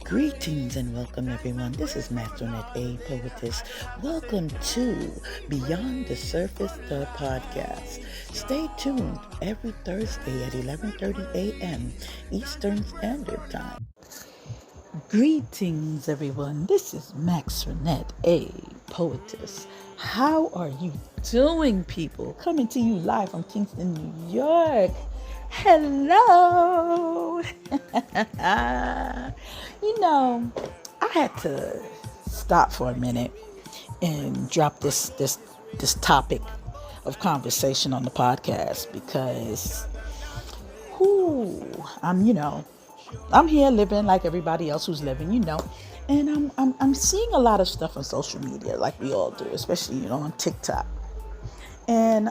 Greetings and welcome everyone. This is Maxwanette, a poetess. Welcome to Beyond the Surface, the podcast. Stay tuned every Thursday at 11:30 a.m. Eastern Standard Time. Greetings everyone. This is Maxwanette, a poetess. How are you doing, people? Coming to you live from Kingston, New York. Hello. I had to stop for a minute and drop this topic of conversation on the podcast because I'm here living like everybody else who's living. And I'm seeing a lot of stuff on social media like we all do, especially on TikTok. And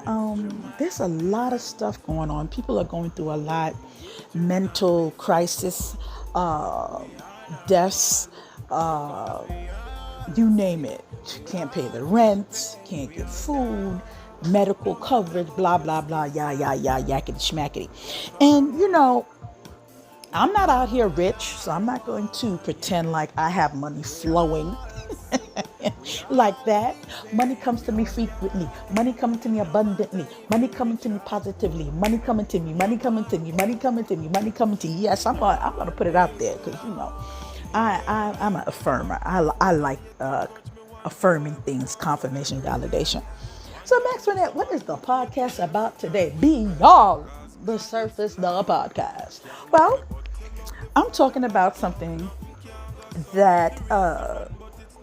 there's a lot of stuff going on. People are going through a lot. Mental crisis, deaths, you name it. Can't pay the rent, can't get food, medical coverage, blah, blah, blah, yakety schmackety. And, I'm not out here rich, so I'm not going to pretend like I have money flowing like that. Money comes to me frequently. Money coming to me abundantly. Money coming to me positively. Money coming to me. Money coming to me. Money coming to me. Money coming to me. Yes, I'm gonna put it out there because I'm an affirmer. I like affirming things, confirmation, validation. So Maxwanette, what is the podcast about today? Beyond the Surface, the podcast. Well, I'm talking about something that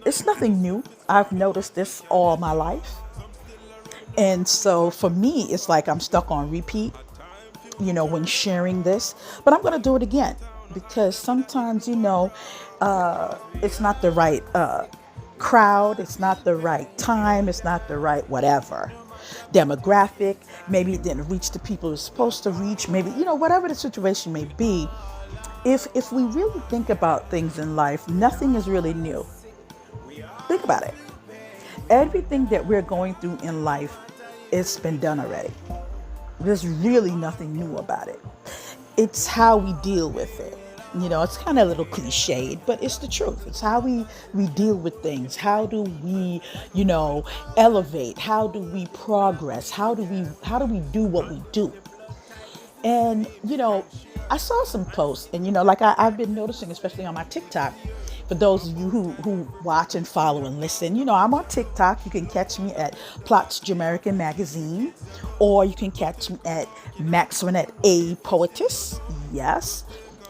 it's nothing new. I've noticed this all my life. And so for me, it's like I'm stuck on repeat, when sharing this. But I'm going to do it again because sometimes, it's not the right crowd. It's not the right time. It's not the right whatever demographic. Maybe it didn't reach the people it's supposed to reach. Maybe, whatever the situation may be. If we really think about things in life, nothing is really new. Think about it. Everything that we're going through in life, it's been done already. There's really nothing new about it. It's how we deal with it. It's kind of a little cliched, but it's the truth. It's how we deal with things. How do we, elevate? How do we progress? How do we do what we do? And, I saw some posts and, I've been noticing, especially on my TikTok, for those of you who watch and follow and listen, I'm on TikTok. You can catch me at Plots Jamaican Magazine, or you can catch me at Maxwanette, a poetess. Yes.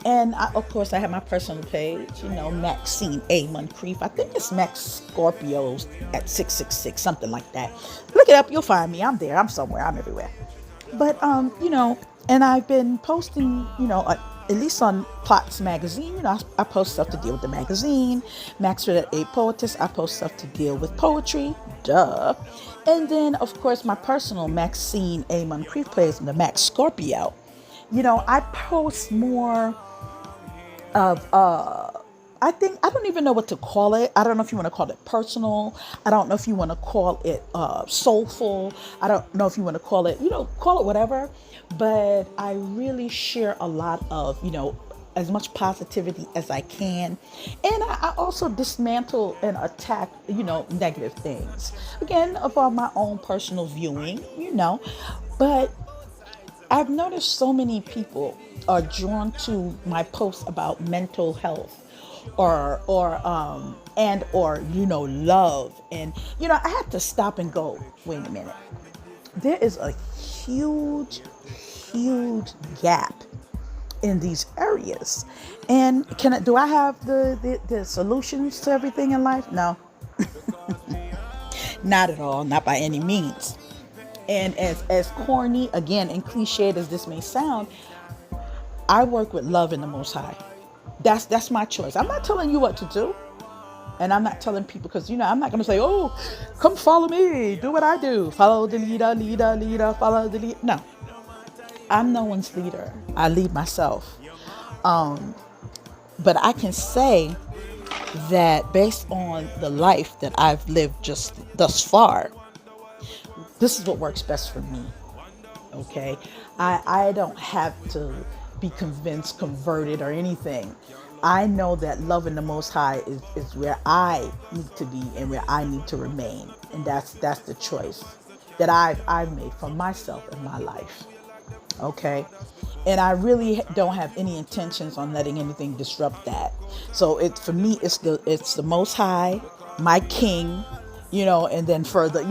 And of course, I have my personal page, Maxine A. Moncrief. I think it's Max Scorpios at 666, something like that. Look it up. You'll find me. I'm there. I'm somewhere. I'm everywhere. But, and I've been posting, at least on Plots Magazine, I post stuff to deal with the magazine. Maxwanette, a poetess, I post stuff to deal with poetry. Duh. And then, of course, my personal Maxine A. Moncrief plays the Max Scorpio. I post more of, I don't even know what to call it. I don't know if you want to call it personal. I don't know if you want to call it soulful. I don't know if you want to call it, call it whatever. But I really share a lot of, as much positivity as I can. And I also dismantle and attack, negative things. Again, about my own personal viewing, But I've noticed so many people are drawn to my posts about mental health or love. And, I had to stop and go, wait a minute. There is a huge gap in these areas. And do I have the solutions to everything in life? No. Not at all, not by any means. And as corny, again, and cliched as this may sound, I work with love in the Most High. That's my choice. I'm not telling you what to do. And I'm not telling people because, I'm not going to say, oh, come follow me. Do what I do. Follow the leader, follow the leader. No, I'm no one's leader. I lead myself. But I can say that based on the life that I've lived just thus far, this is what works best for me. Okay. I don't have to be convinced, converted or anything. I know that loving the Most High is where I need to be and where I need to remain. And that's the choice that I've made for myself in my life. Okay. And I really don't have any intentions on letting anything disrupt that. So it for me it's the Most High, my King, and then further,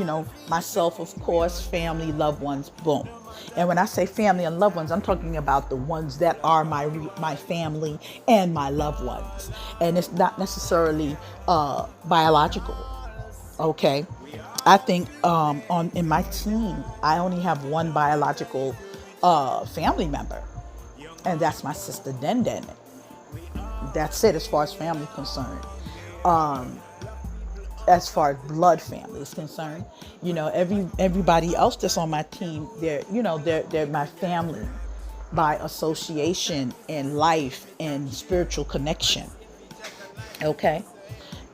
myself, of course, family, loved ones, boom. And when I say family and loved ones, I'm talking about the ones that are my family and my loved ones, and it's not necessarily biological. Okay, I think on in my team, I only have one biological family member, and that's my sister Den. That's it as far as family concerned. As far as blood family is concerned, everybody else that's on my team, they're my family by association and life and spiritual connection. Okay,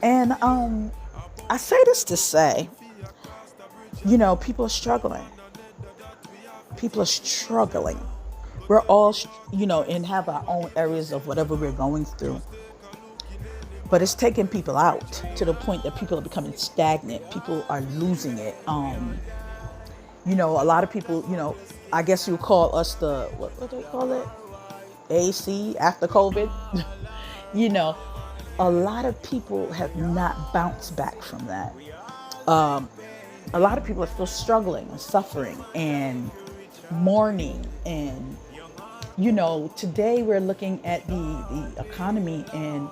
and I say this to say, people are struggling. People are struggling. We're all, and have our own areas of whatever we're going through. But it's taking people out to the point that people are becoming stagnant. People are losing it. A lot of people, I guess you call us the, what do they call it? AC after COVID. A lot of people have not bounced back from that. A lot of people are still struggling and suffering and mourning. And, today we're looking at the economy, and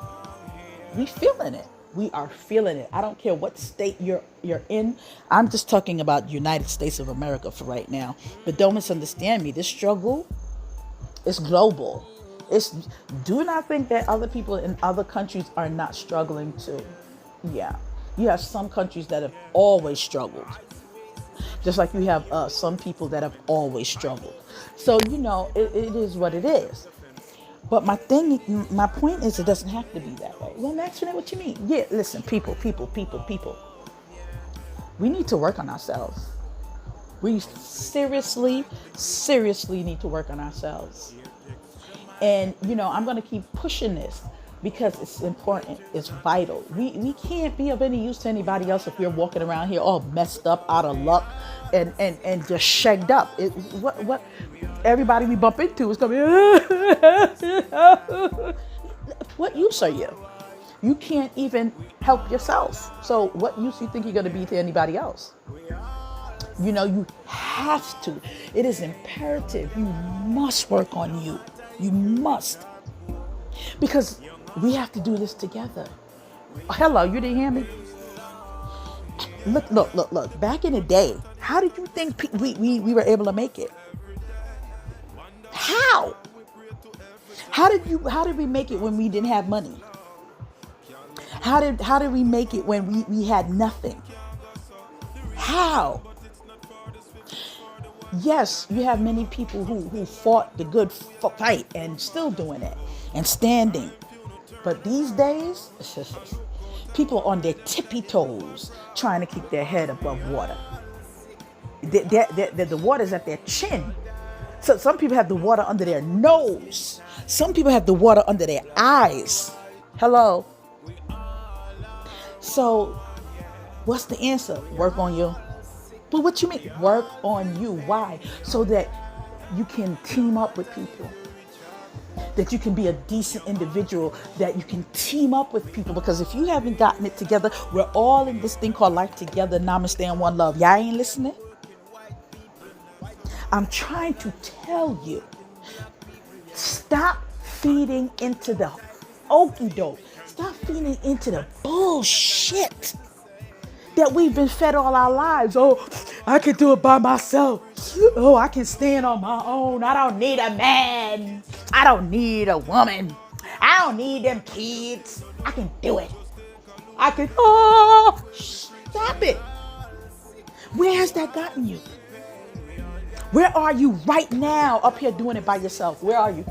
we feeling it. We are feeling it. I don't care what state you're in. I'm just talking about the United States of America for right now. But don't misunderstand me. This struggle is global. Do not think that other people in other countries are not struggling too. Yeah. You have some countries that have always struggled. Just like you have some people that have always struggled. So, it is what it is. But my point is, it doesn't have to be that way. Well, Maxwanette, what you mean? Yeah, listen, people. We need to work on ourselves. We seriously need to work on ourselves. And, I'm going to keep pushing this because it's important. It's vital. We can't be of any use to anybody else if we're walking around here all messed up, out of luck, and just shagged up. What everybody we bump into is going to be, what use are you? You can't even help yourself. So what use do you think you're going to be to anybody else? You have to. It is imperative. You must work on you. You must. Because we have to do this together. Hello, you didn't hear me? Look. Back in the day, how did you think we were able to make it? How? How did we make it when we didn't have money? How did we make it when we had nothing? How? Yes, you have many people who fought the good fight and still doing it and standing. But these days, people are on their tippy toes trying to keep their head above water. The water's at their chin. So some people have the water under their nose. Some people have the water under their eyes. Hello. So what's the answer? Work on you. But what you mean? Work on you. Why? So that you can team up with people. That you can be a decent individual, that you can team up with people. Because if you haven't gotten it together, we're all in this thing called life together. Namaste and one love. Y'all ain't listening? I'm trying to tell you, stop feeding into the okie doke. Stop feeding into the bullshit that we've been fed all our lives. Oh, I can do it by myself. Oh, I can stand on my own. I don't need a man. I don't need a woman. I don't need them kids. I can do it. Stop it. Where has that gotten you? Where are you right now up here doing it by yourself? Where are you?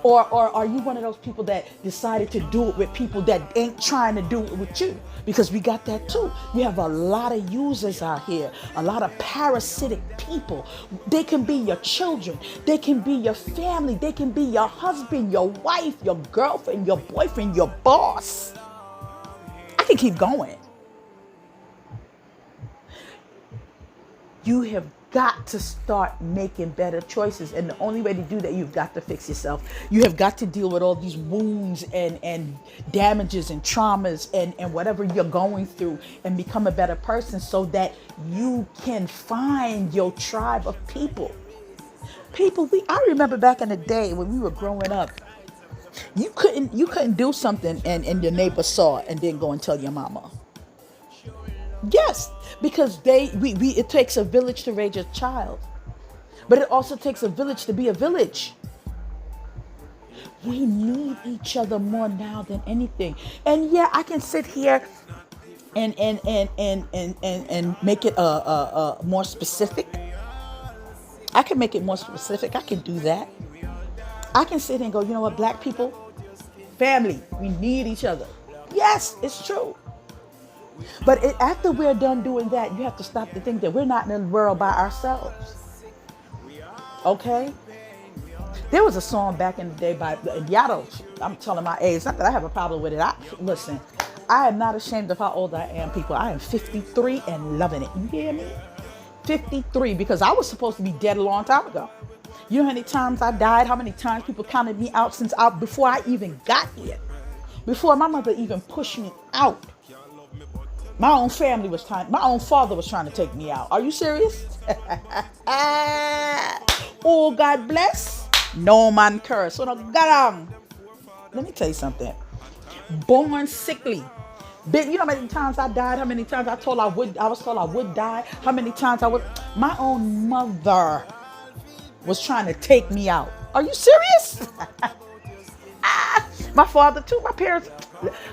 Or are you one of those people that decided to do it with people that ain't trying to do it with you? Because we got that too. We have a lot of users out here, a lot of parasitic people. They can be your children, they can be your family, they can be your husband, your wife, your girlfriend, your boyfriend, your boss. I can keep going. You have got to start making better choices. And the only way to do that, you've got to fix yourself. You have got to deal with all these wounds and damages and traumas and whatever you're going through and become a better person so that you can find your tribe of people. I remember back in the day when we were growing up, you couldn't do something and your neighbor saw it and then go and tell your mama. Yes, because it takes a village to raise a child, but it also takes a village to be a village. We need each other more now than anything. And yeah, I can sit here and make it more specific. I can make it more specific. I can do that. I can sit here and go, you know what, black people, family, we need each other. Yes, it's true. But after we're done doing that, you have to stop to think that we're not in the world by ourselves. Okay? There was a song back in the day by Yato. I'm telling my age. Not that I have a problem with it. Listen, I am not ashamed of how old I am, people. I am 53 and loving it. You hear me? 53, because I was supposed to be dead a long time ago. You know how many times I died? How many times people counted me out before I even got here? Before my mother even pushed me out. My own father was trying to take me out. Are you serious? Oh, God bless. No man curse. So no, let me tell you something. Born sickly. You know how many times I died? How many times I was told I would die? How many times my own mother was trying to take me out. Are you serious? My father too.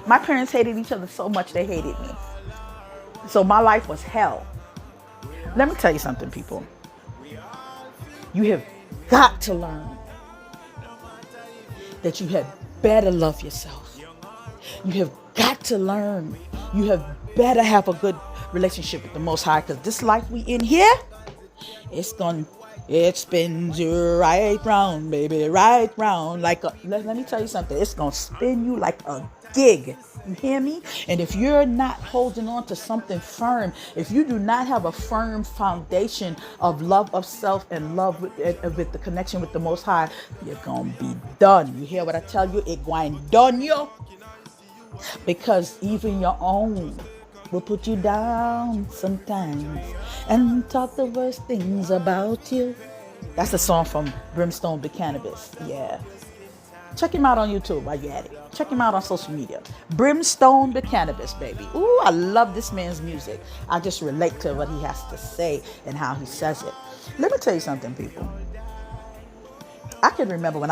My parents hated each other so much they hated me. So my life was hell. Let me tell you something, people. You have got to learn that you had better love yourself. You have got to learn. You have better have a good relationship with the Most High, because this life we in here, it spins you right round, baby, right round. Let me tell you something. It's going to spin you like a gig. You hear me? And if you're not holding on to something firm, if you do not have a firm foundation of love of self and love with the connection with the Most High, you're going to be done. You hear what I tell you? It going done you. Because even your own will put you down sometimes and talk the worst things about you. That's a song from Brimstone the Cannabis. Yeah. Check him out on YouTube while you're at it. Check him out on social media. Brimstone the Cannabis, baby. Ooh, I love this man's music. I just relate to what he has to say and how he says it. Let me tell you something, people. I can remember when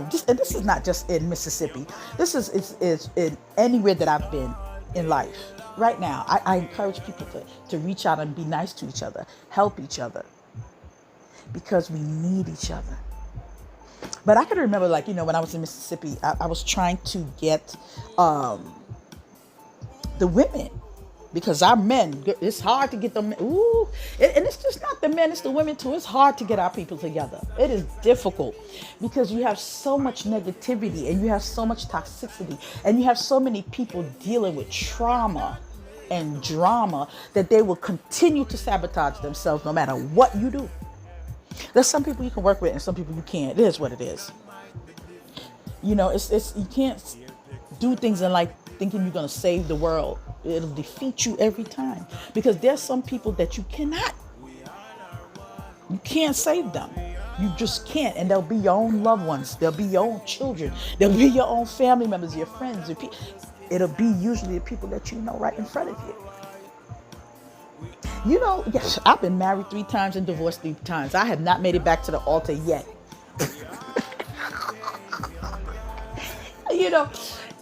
this is not just in Mississippi. This is in anywhere that I've been in life. Right now, I encourage people to reach out and be nice to each other, help each other, because we need each other. But I can remember, when I was in Mississippi, I was trying to get the women, because our men, it's hard to get them. Ooh, and it's just not the men, it's the women too. It's hard to get our people together. It is difficult because you have so much negativity and you have so much toxicity and you have so many people dealing with trauma and drama that they will continue to sabotage themselves no matter what you do. There's some people you can work with and some people you can't. It is what it is. It's you can't do things in life thinking you're going to save the world. It'll defeat you every time, because there's some people that you can't save them. You just can't. And they'll be your own loved ones. They'll be your own children. They'll be your own family members, your friends. It'll be usually the people that you know right in front of you. Yes, I've been married 3 times and divorced 3 times. I have not made it back to the altar yet.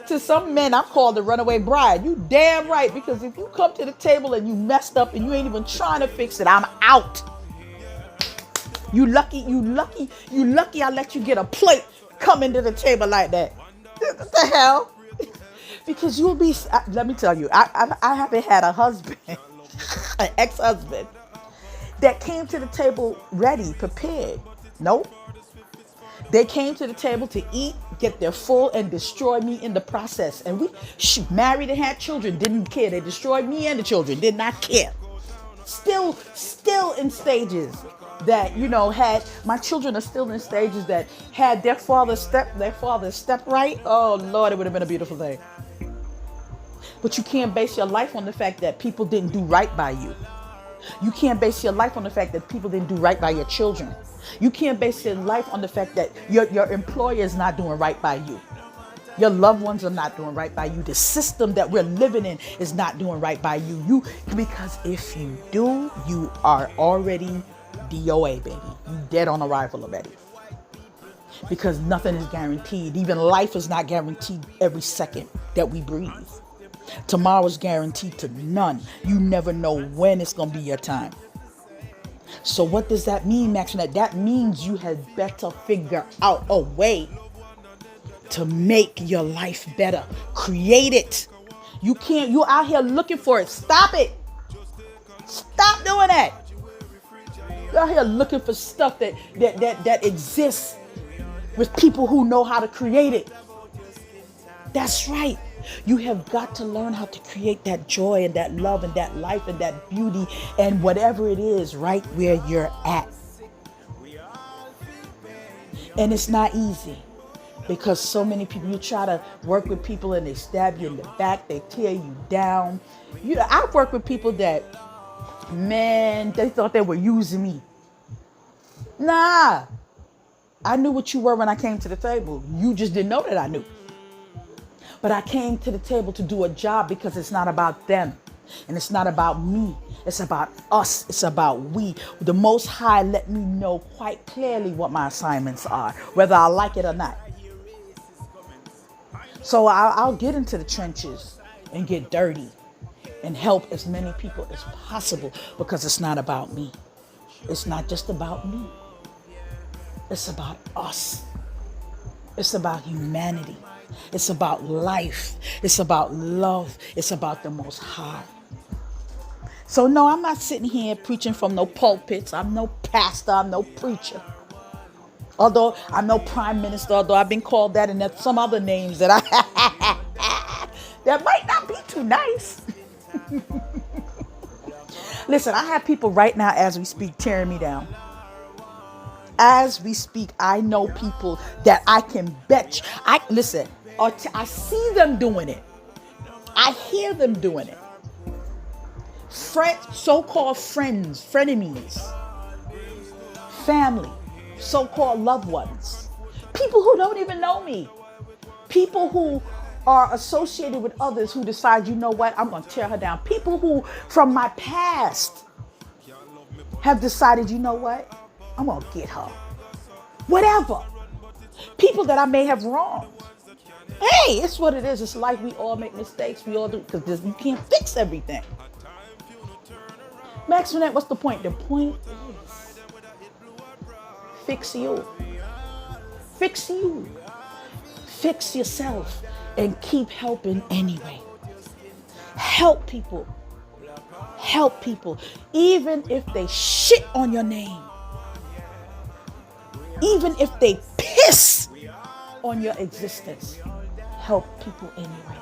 To some men, I'm called the runaway bride. You damn right, because if you come to the table and you messed up and you ain't even trying to fix it, I'm out. You lucky I let you get a plate coming to the table like that. What the hell? Because you'll be, let me tell you, I haven't had a husband, an ex-husband, that came to the table ready, prepared. Nope. They came to the table to eat, get their full, and destroy me in the process. And we married and had children, didn't care. They destroyed me and the children, did not care. Still in stages that, had, my children are still in stages that had their father step right. Oh Lord, it would have been a beautiful thing. But you can't base your life on the fact that people didn't do right by you. You can't base your life on the fact that people didn't do right by your children. You can't base your life on the fact that your employer is not doing right by you. Your loved ones are not doing right by you. The system that we're living in is not doing right by you. Because if you do, you are already DOA, baby. You dead on arrival already. Because nothing is guaranteed. Even life is not guaranteed every second that we breathe. Tomorrow is guaranteed to none. You never know when it's going to be your time. So what does that mean, Maxwanette? That means you had better figure out a way to make your life better. Create it. You're out here looking for it. Stop it. Stop doing that. You're out here looking for stuff that exists with people who know how to create it. That's right. You have got to learn how to create that joy and that love and that life and that beauty and whatever it is right where you're at. And it's not easy because so many people, you try to work with people and they stab you in the back, they tear you down. I've worked with people that, man, they thought they were using me. Nah, I knew what you were when I came to the table. You just didn't know that I knew. But I came to the table to do a job because it's not about them. And it's not about me. It's about us. It's about we. The Most High let me know quite clearly what my assignments are, whether I like it or not. So I'll get into the trenches and get dirty and help as many people as possible because it's not about me. It's not just about me. It's about us. It's about humanity. It's about life. It's about love. It's about the Most High. So no, I'm not sitting here preaching from no pulpits. I'm no pastor. I'm no preacher. Although I'm no prime minister, although I've been called that and there's some other names that that might not be too nice. Listen, I have people right now as we speak tearing me down. As we speak, I know people that I can bet. I see them doing it. I hear them doing it. So-called friends, frenemies, family, so-called loved ones, people who don't even know me, people who are associated with others who decide, you know what, I'm going to tear her down. People who from my past have decided, you know what, I'm going to get her. Whatever. People that I may have wronged. Hey, it's what it is. It's life. We all make mistakes. We all do, because you can't fix everything. Maxwanette, what's the point? The point is fix you. Fix you. Fix yourself and keep helping anyway. Help people. Help people. Even if they shit on your name. Even if they piss on your existence. Help people anyway.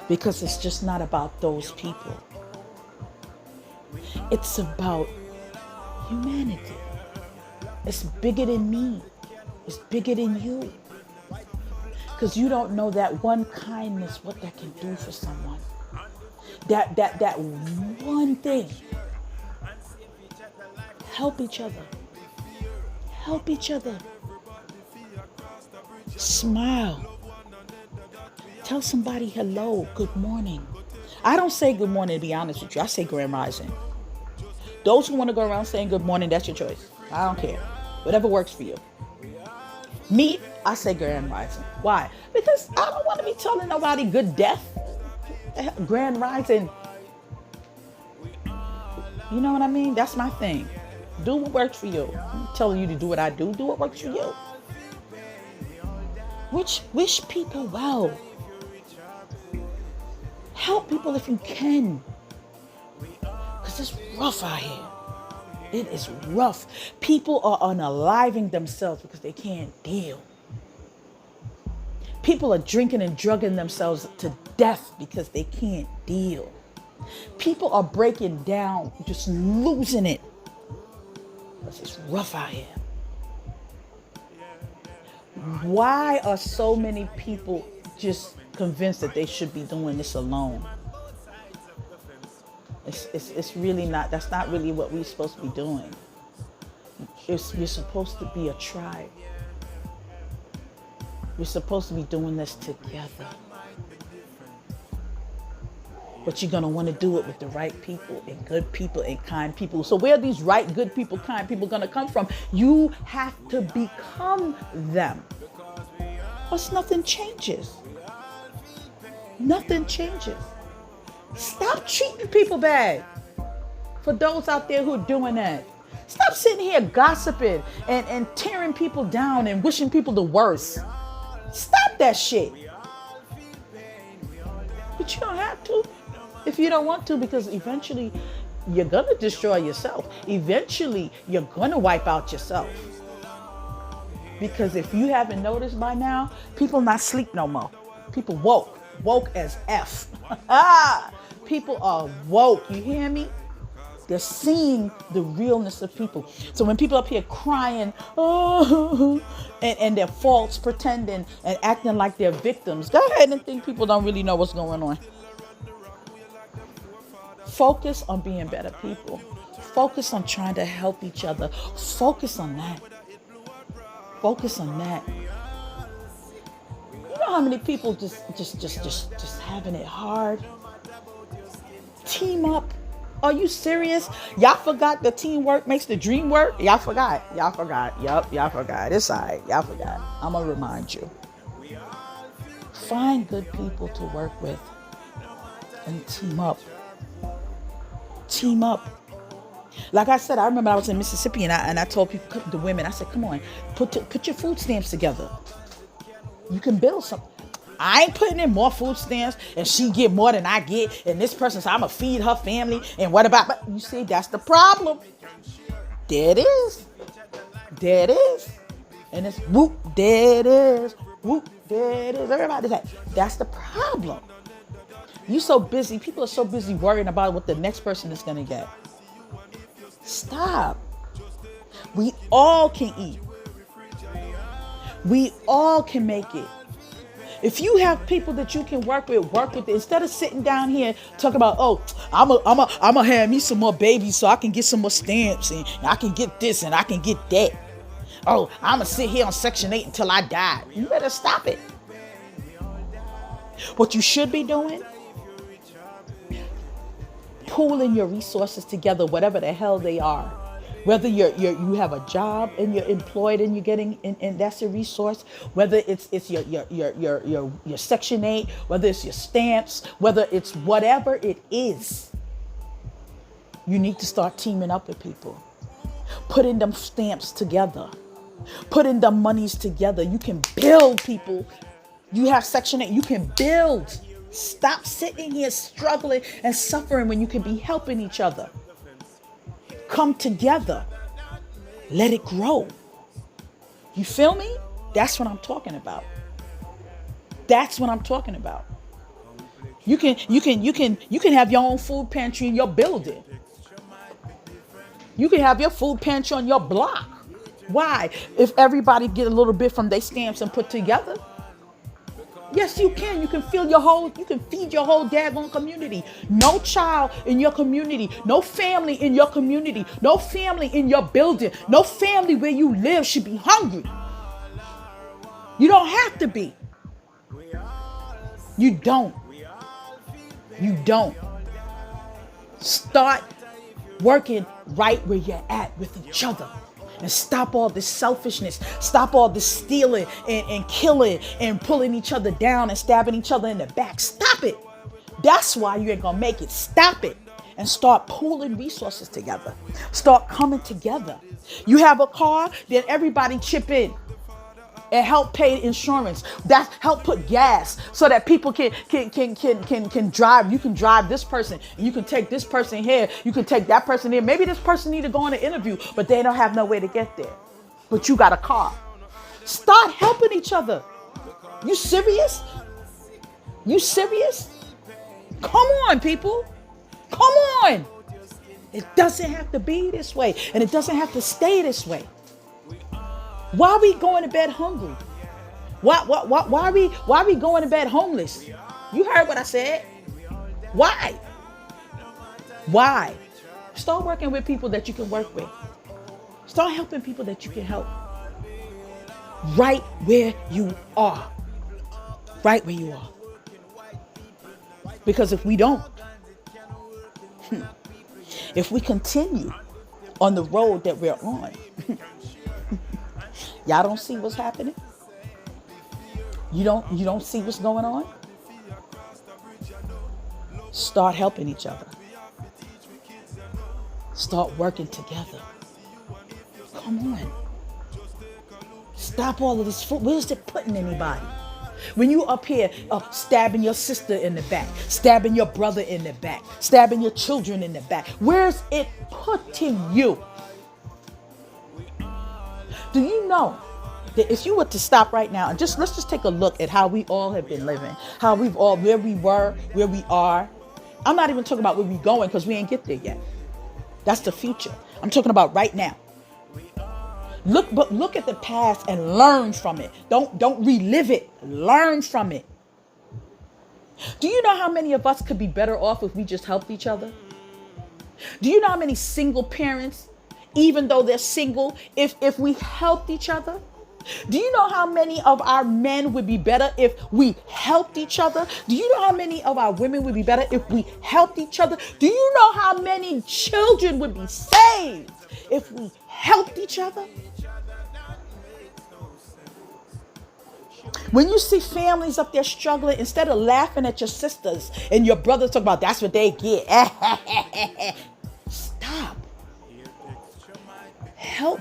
Because it's just not about those people. It's about humanity. It's bigger than me. It's bigger than you. Because you don't know that one kindness, what that can do for someone. That one thing. Help each other. Help each other. Smile. Tell somebody hello, good morning. I don't say good morning, to be honest with you. I say grand rising. Those who want to go around saying good morning, that's your choice. I don't care. Whatever works for you. Me, I say grand rising. Why? Because I don't want to be telling nobody good death. Grand rising. You know what I mean? That's my thing. Do what works for you. I'm telling you to do what I do. Do what works for you. Wish people well. Help people if you can. Because it's rough out here. It is rough. People are unaliving themselves because they can't deal. People are drinking and drugging themselves to death because they can't deal. People are breaking down, just losing it. Because it's rough out here. Why are so many people just convinced that they should be doing this alone? It's really not. That's not really what we're supposed to be doing. You're supposed to be a tribe. We're supposed to be doing this together. But you're going to want to do it with the right people and good people and kind people. So where are these right, good people, kind people going to come from? You have to become them. Or nothing changes. Nothing changes. Stop treating people bad. For those out there who are doing that. Stop sitting here gossiping and tearing people down and wishing people the worst. Stop that shit. But you don't have to if you don't want to, because eventually you're going to destroy yourself. Eventually you're going to wipe out yourself. Because if you haven't noticed by now, people not sleep no more. People woke. Woke as F. People are woke. You hear me? They're seeing the realness of people. So when people up here crying, oh, and they're false pretending and acting like they're victims, go ahead and think people don't really know what's going on. Focus on being better people. Focus on trying to help each other. Focus on that. Focus on that. You know how many people just having it hard? Team up. Are you serious? Y'all forgot the teamwork makes the dream work? Y'all forgot. Y'all forgot. Yup, y'all forgot. It's all right. Y'all forgot. I'm going to remind you. Find good people to work with and team up. Team up. Like I said, I remember I was in Mississippi and I told people, the women, I said, come on, put your food stamps together. You can build something. I ain't putting in more food stamps and she get more than I get. And this person said, I'm going to feed her family. And what about, but you see, that's the problem. There it is. There it is. And it's whoop, there it is. Whoop, there it is. Everybody say, that's the problem. You so busy. People are so busy worrying about what the next person is going to get. Stop. We all can eat. We all can make it. If you have people that you can work with. Instead of sitting down here talking about, oh, I'm a have me some more babies so I can get some more stamps and I can get this and I can get that. Oh, I'm going to sit here on Section 8 until I die. You better stop it. What you should be doing, pooling your resources together, whatever the hell they are. Whether you have a job and you're employed and you're getting and that's a resource, whether it's your Section 8, whether it's your stamps, whether it's whatever it is, you need to start teaming up with people. Putting them stamps together. Putting them monies together. You can build, people. You have Section 8, you can build. Stop sitting here struggling and suffering when you can be helping each other. Come together. Let it grow. You feel me? That's what I'm talking about. That's what I'm talking about. You can have your own food pantry in your building. You can have your food pantry on your block. Why? If everybody get a little bit from their stamps and put together. Yes, you can. You can feed your whole daggone community. No child in your community, no family in your community, no family in your building, no family where you live should be hungry. You don't have to be. You don't. You don't. Start working right where you're at with each other. And stop all this selfishness. Stop all this stealing and killing and pulling each other down and stabbing each other in the back. Stop it. That's why you ain't going to make it. Stop it. And start pooling resources together. Start coming together. You have a car, then everybody chip in. and help pay insurance. That's help put gas so that people can drive. You can drive this person, and you can take this person here. You can take that person here. Maybe this person need to go on an interview, but they don't have no way to get there. But you got a car. Start helping each other. You serious? You serious? Come on, people. Come on. It doesn't have to be this way, and it doesn't have to stay this way. Why are we going to bed hungry? Why are we going to bed homeless? You heard what I said. Why? Why? Start working with people that you can work with. Start helping people that you can help. Right where you are. Right where you are. Because if we don't, if we continue on the road that we're on, y'all don't see what's happening? You don't see what's going on? Start helping each other. Start working together. Come on. Stop all of this food. Where's it putting anybody? When you up here stabbing your sister in the back, stabbing your brother in the back, stabbing your children in the back, where's it putting you? Do you know that if you were to stop right now and let's just take a look at how we all have been living, how we've all, where we were, where we are. I'm not even talking about where we're going because we ain't get there yet. That's the future. I'm talking about right now. Look at the past and learn from it. Don't relive it. Learn from it. Do you know how many of us could be better off if we just helped each other? Do you know how many single parents, even though they're single, if we helped each other? Do you know how many of our men would be better if we helped each other? Do you know how many of our women would be better if we helped each other? Do you know how many children would be saved if we helped each other? When you see families up there struggling, instead of laughing at your sisters and your brothers talking about that's what they get. Stop. Help.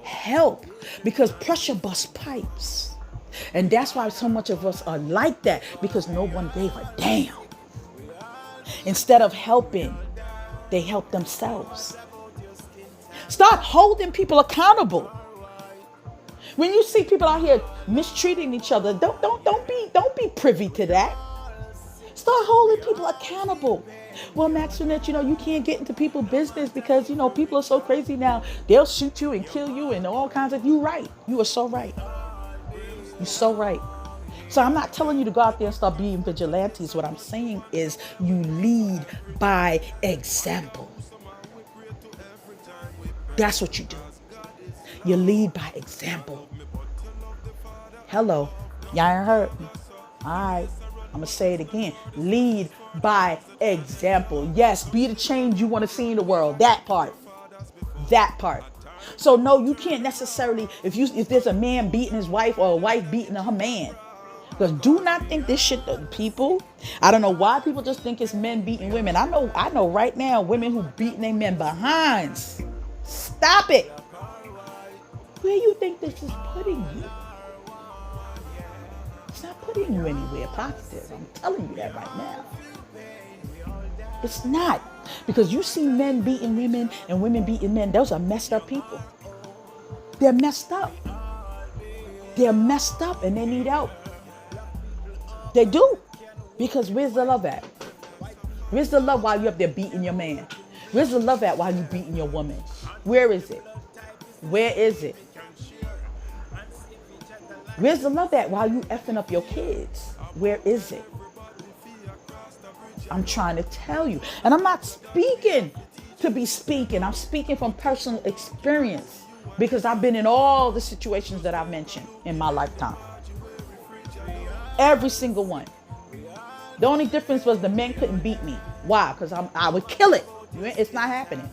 Help. Because pressure busts pipes. And that's why so much of us are like that, because no one gave a damn. Instead of helping, they help themselves. Start holding people accountable. When you see people out here mistreating each other, don't be privy to that. Start holding people accountable. Well, Maxwanette, you can't get into people's business because, people are so crazy now. They'll shoot you and kill you and all kinds of. You're right. You are so right. You're so right. So I'm not telling you to go out there and start being vigilantes. What I'm saying is you lead by example. That's what you do. You lead by example. Hello. Y'all ain't heard me. All right. I'm going to say it again. Lead by example. Yes, be the change you want to see in the world. That part. That part. So no, you can't necessarily, if there's a man beating his wife or a wife beating her man. Because do not think this shit, people. I don't know why people just think it's men beating women. I know right now women who beating their men behinds. Stop it. Where you think this is putting you? It's not putting you anywhere positive. I'm telling you that right now. It's not. Because you see men beating women and women beating men. Those are messed up people. They're messed up. They're messed up and they need help. They do. Because where's the love at? Where's the love while you're up there beating your man? Where's the love at while you're beating your woman? Where is it? Where is it? Where's the love at while you effing up your kids? Where is it? I'm trying to tell you. And I'm not speaking to be speaking. I'm speaking from personal experience because I've been in all the situations that I've mentioned in my lifetime. Every single one. The only difference was the men couldn't beat me. Why? Because I would kill it. It's not happening.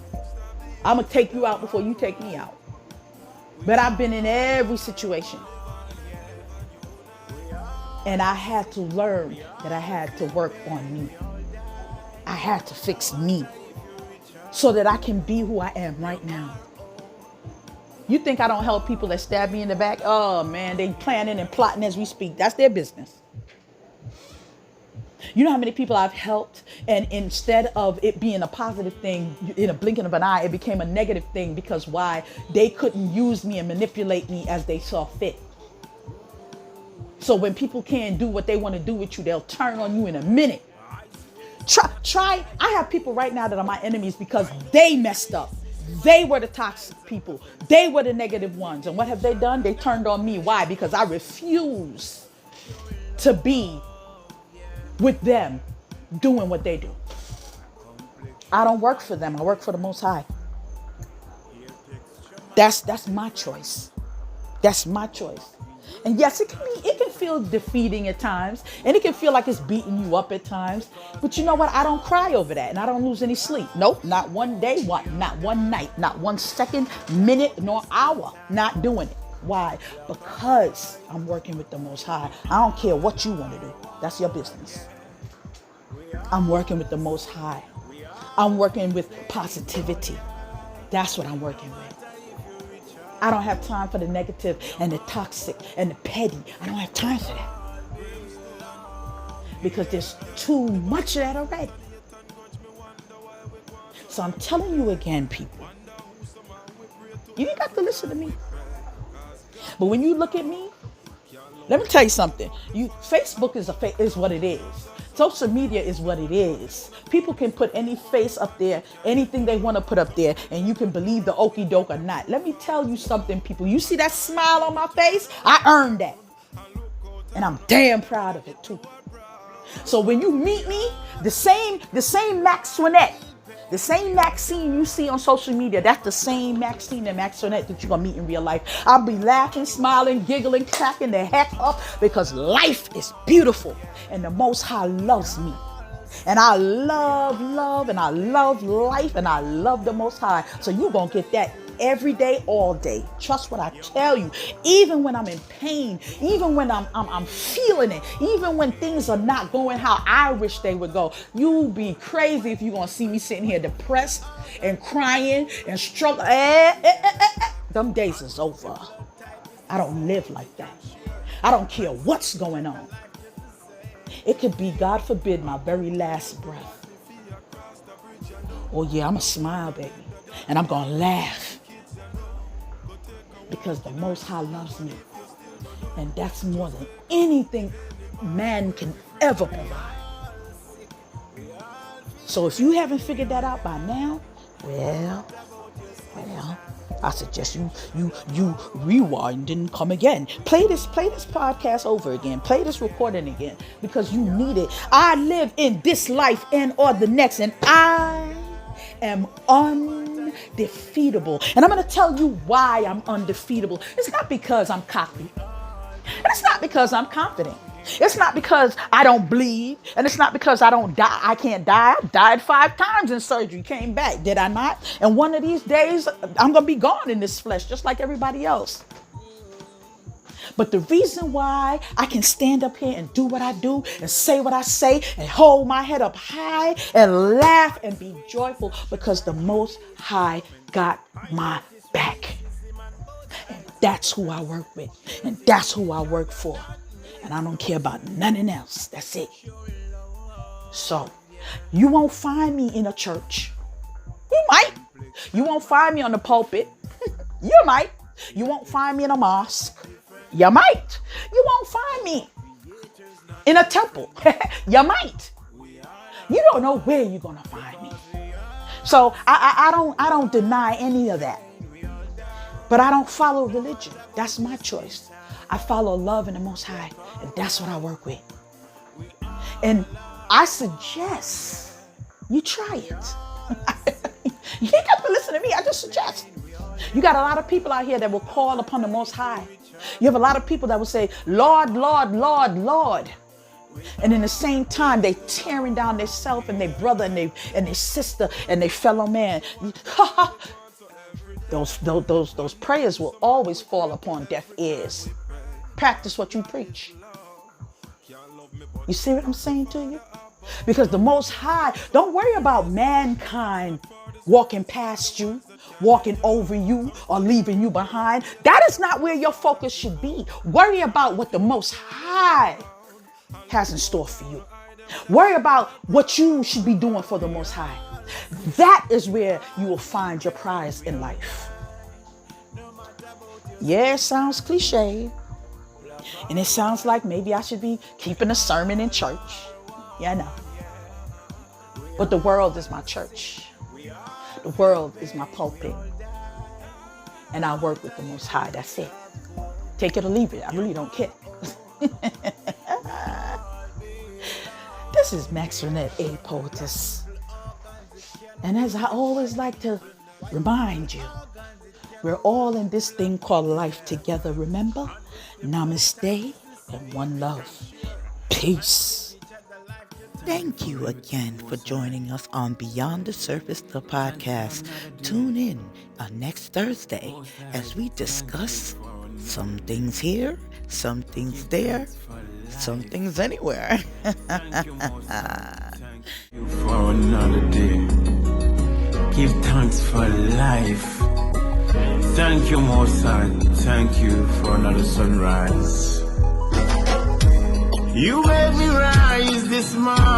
I'm going to take you out before you take me out. But I've been in every situation. And I had to learn that I had to work on me. I had to fix me so that I can be who I am right now. You think I don't help people that stab me in the back? Oh man, they planning and plotting as we speak. That's their business. You know how many people I've helped, and instead of it being a positive thing, in a blinking of an eye, it became a negative thing because why? They couldn't use me and manipulate me as they saw fit. So when people can't do what they want to do with you, they'll turn on you in a minute. Try. I have people right now that are my enemies because they messed up. They were the toxic people. They were the negative ones. And what have they done? They turned on me. Why? Because I refuse to be with them doing what they do. I don't work for them. I work for the Most High. That's my choice. That's my choice. And yes, it can feel defeating at times, and it can feel like it's beating you up at times. But you know what? I don't cry over that, and I don't lose any sleep. Nope, not one day, not one night, not 1 second, minute, nor hour. Not doing it. Why? Because I'm working with the Most High. I don't care what you want to do. That's your business. I'm working with the Most High. I'm working with positivity. That's what I'm working with. I don't have time for the negative and the toxic and the petty. I don't have time for that. Because there's too much of that already. So I'm telling you again, people. You ain't got to listen to me. But when you look at me, let me tell you something. Facebook is what it is. Social media is what it is. People can put any face up there, anything they want to put up there, and you can believe the okie doke or not. Let me tell you something, people. You see that smile on my face? I earned that. And I'm damn proud of it too. So when you meet me, the same Maxwanette, the same Maxine you see on social media, that's the same Maxine and Maxwanette that you're going to meet in real life. I'll be laughing, smiling, giggling, cracking the heck up because life is beautiful and the Most High loves me. And I love, and I love life, and I love the Most High. So you're going to get that every day, all day. Trust what I tell you. Even when I'm in pain, even when I'm feeling it, even when things are not going how I wish they would go. You'll be crazy if you're going to see me sitting here depressed and crying and struggling. Them days is over. I don't live like that. I don't care what's going on. It could be, God forbid, my very last breath. Oh yeah, I'm going to smile, baby. And I'm going to laugh. Because the Most High loves me. And that's more than anything man can ever provide. So if you haven't figured that out by now, well, I suggest you rewind and come again. Play this podcast over again. Play this recording again because you need it. I live in this life and or the next, and I am undefeatable. And I'm going to tell you why I'm undefeatable. It's not because I'm cocky. And it's not because I'm confident. It's not because I don't bleed. And it's not because I don't die. I can't die. I died 5 times in surgery. Came back. Did I not? And one of these days, I'm going to be gone in this flesh, just like everybody else. But the reason why I can stand up here and do what I do and say what I say and hold my head up high and laugh and be joyful because the Most High got my back. And that's who I work with. And that's who I work for. And I don't care about nothing else. That's it. So you won't find me in a church. You might. You won't find me on the pulpit. You might. You won't find me in a mosque. You might. You won't find me in a temple. You might. You don't know where you're gonna find me. So I don't deny any of that. But I don't follow religion. That's my choice. I follow love in the Most High, and that's what I work with. And I suggest you try it. You ain't got to listen to me. I just suggest. You got a lot of people out here that will call upon the Most High. You have a lot of people that will say, Lord, Lord, Lord, Lord. And in the same time, they tearing down their self and their brother and their sister and their fellow man. Those prayers will always fall upon deaf ears. Practice what you preach. You see what I'm saying to you? Because the Most High, don't worry about mankind walking past you, walking over you, or leaving you behind. That is not where your focus should be. Worry about what the Most High has in store for you. Worry about what you should be doing for the Most High. That is where you will find your prize in life. Yeah, it sounds cliche. And it sounds like maybe I should be keeping a sermon in church. Yeah, I know. But the world is my church. The world is my pulpit. And I work with the Most High. That's it. Take it or leave it. I really don't care. This is Maxwanette, a poetess. And as I always like to remind you, we're all in this thing called life together, remember? Namaste and one love. Peace. Thank you again for joining us on Beyond the Surface, the podcast. Tune in next Thursday as we discuss some things here, some things there, some things anywhere. Thank you for another day. Give thanks for life. Thank you, Most High. Thank you for another sunrise. You made me rise this morning.